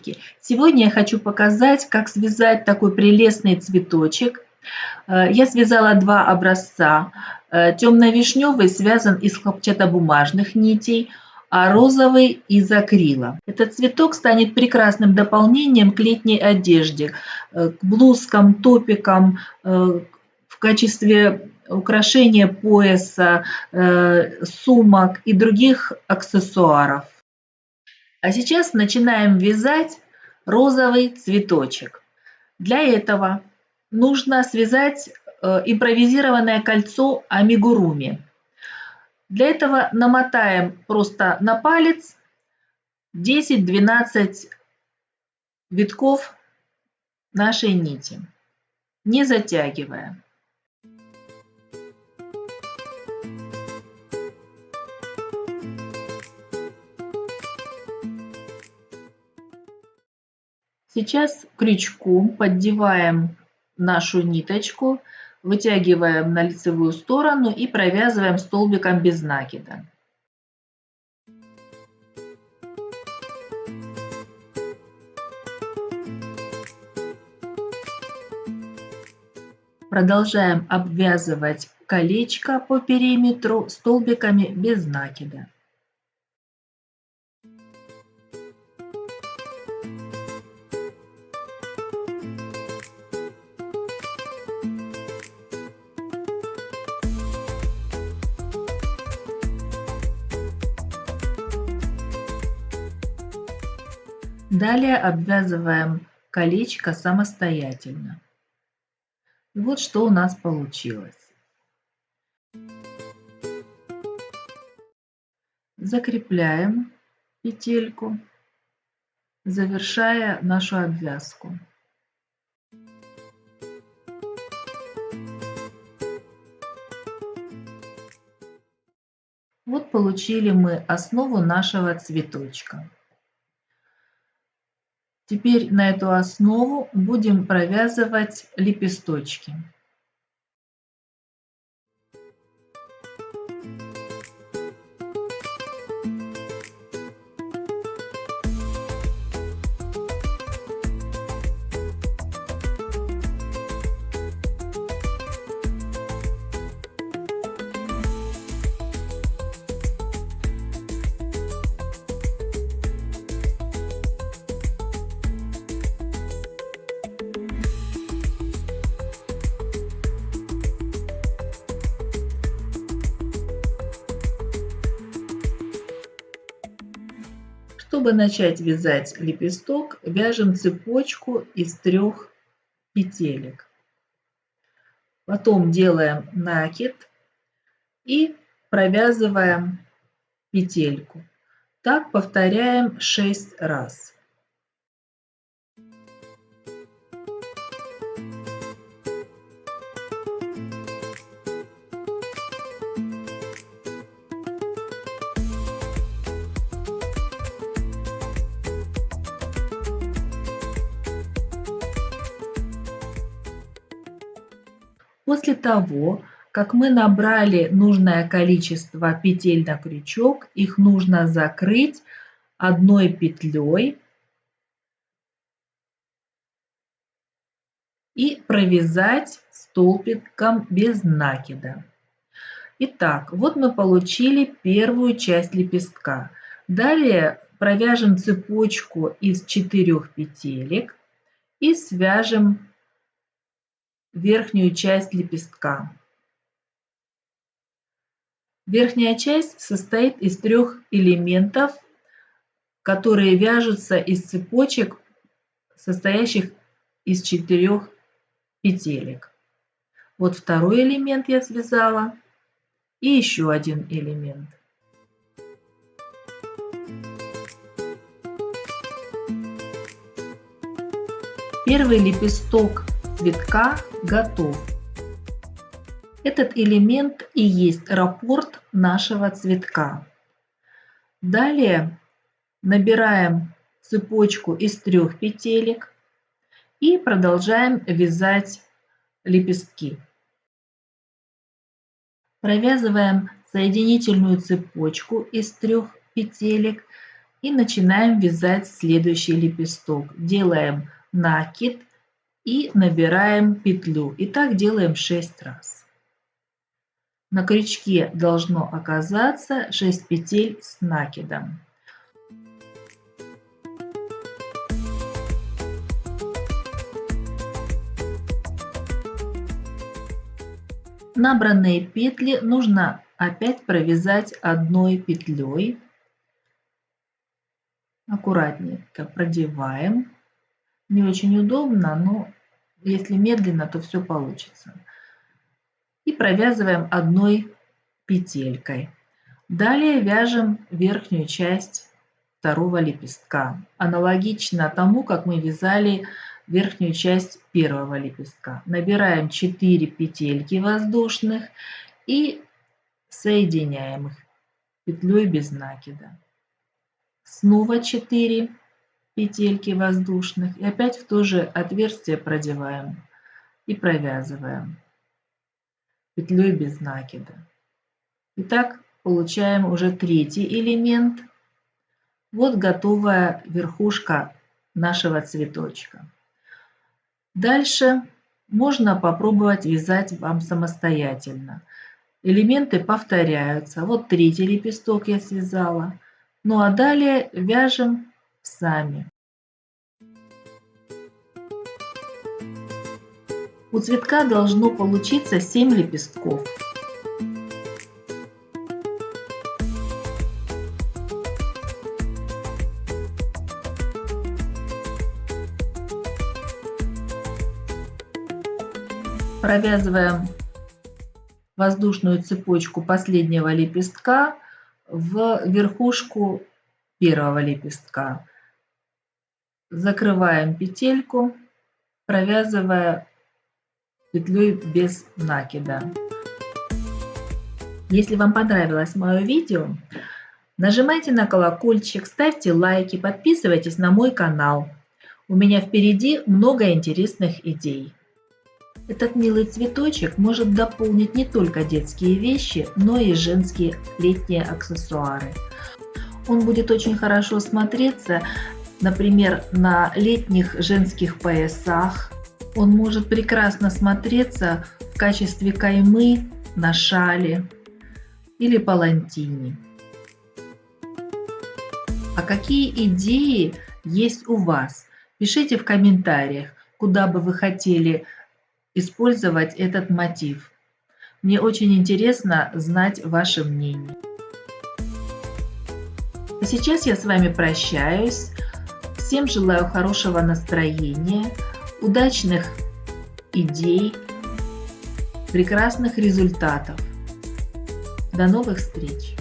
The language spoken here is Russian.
цветочки. Сегодня я хочу показать, как связать такой прелестный цветочек. Я связала два образца. Темно-вишневый связан из хлопчатобумажных нитей, а розовый из акрила. Этот цветок станет прекрасным дополнением к летней одежде, к блузкам, топикам, в качестве украшения пояса, сумок и других аксессуаров. А сейчас начинаем вязать розовый цветочек. Для этого нужно связать импровизированное кольцо амигуруми. Для этого намотаем просто на палец 10-12 витков нашей нити, не затягивая. Сейчас к крючку поддеваем нашу ниточку, вытягиваем на лицевую сторону и провязываем столбиком без накида. Продолжаем обвязывать колечко по периметру столбиками без накида. Далее обвязываем колечко самостоятельно. И вот что у нас получилось. Закрепляем петельку, завершая нашу обвязку. Вот получили мы основу нашего цветочка. Теперь на эту основу будем провязывать лепесточки. Чтобы начать вязать лепесток, вяжем цепочку из 3 петелек. Потом делаем накид и провязываем петельку. Так повторяем 6 раз. После того, как мы набрали нужное количество петель на крючок, их нужно закрыть одной петлей и провязать столбиком без накида. Итак, вот мы получили первую часть лепестка. Далее провяжем цепочку из 4 петелек и свяжем верхнюю часть лепестка. Верхняя часть состоит из 3 элементов, которые вяжутся из цепочек, состоящих из 4 петелек. Вот второй элемент я связала и еще один элемент. Первый лепесток цветка готов. Этот элемент и есть раппорт нашего цветка. Далее набираем цепочку из 3 петелек и продолжаем вязать лепестки. Провязываем соединительную цепочку из 3 петелек И начинаем вязать следующий лепесток. Делаем накид и набираем петлю. И так делаем 6 раз. На крючке должно оказаться 6 петель с накидом. Набранные петли нужно опять провязать одной петлей. Аккуратненько продеваем. Не очень удобно, но если медленно, то все получится. И провязываем одной петелькой. Далее вяжем верхнюю часть второго лепестка. Аналогично тому, как мы вязали верхнюю часть первого лепестка. Набираем 4 петельки воздушных и соединяем их петлей без накида. Снова 4 петельки воздушных и опять в то же отверстие продеваем и провязываем петлей без накида. Итак, получаем уже третий элемент. Вот готовая верхушка нашего цветочка. Дальше можно попробовать вязать вам самостоятельно. Элементы повторяются. Вот третий лепесток я связала. Ну а далее вяжем сами. У цветка должно получиться 7 лепестков. Провязываем воздушную цепочку последнего лепестка в верхушку первого лепестка. Закрываем петельку, провязывая петлей без накида. Если вам понравилось мое видео, нажимайте на колокольчик, ставьте лайки, подписывайтесь на мой канал. У меня впереди много интересных идей. Этот милый цветочек может дополнить не только детские вещи, но и женские летние аксессуары. Он будет очень хорошо смотреться, например, на летних женских поясах. Он может прекрасно смотреться в качестве каймы на шале или палантине. А какие идеи есть у вас? Пишите в комментариях, куда бы вы хотели использовать этот мотив. Мне очень интересно знать ваше мнение. А сейчас я с вами прощаюсь. Всем желаю хорошего настроения, удачных идей, прекрасных результатов. До новых встреч!